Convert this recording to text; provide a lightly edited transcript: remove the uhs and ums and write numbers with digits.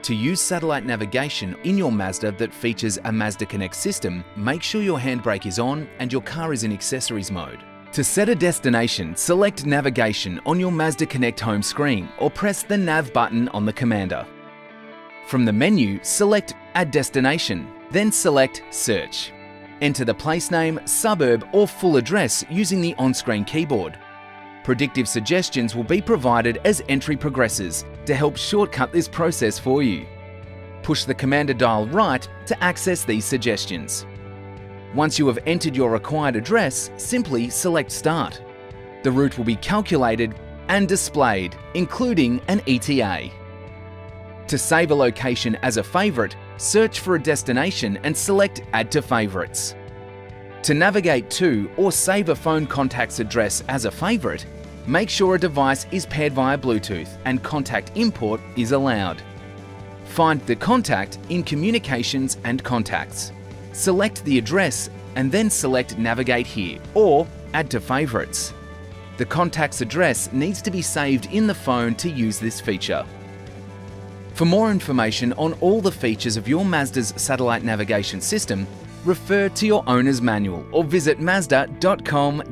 To use satellite navigation in your Mazda that features a Mazda Connect system, make sure your handbrake is on and your car is in accessories mode. To set a destination, select Navigation on your Mazda Connect home screen or press the Nav button on the commander. From the menu, select Add Destination, then select Search. Enter the place name, suburb or full address using the on-screen keyboard. Predictive suggestions will be provided as entry progresses to help shortcut this process for you. Push the commander dial right to access these suggestions. Once you have entered your required address, simply select Start. The route will be calculated and displayed, including an ETA. To save a location as a favourite, search for a destination and select Add to Favourites. To navigate to or save a phone contact's address as a favourite, make sure a device is paired via Bluetooth and contact import is allowed. Find the contact in Communications and Contacts. Select the address and then select Navigate here or Add to Favourites. The contact's address needs to be saved in the phone to use this feature. For more information on all the features of your Mazda's satellite navigation system, refer to your owner's manual or visit mazda.com.au.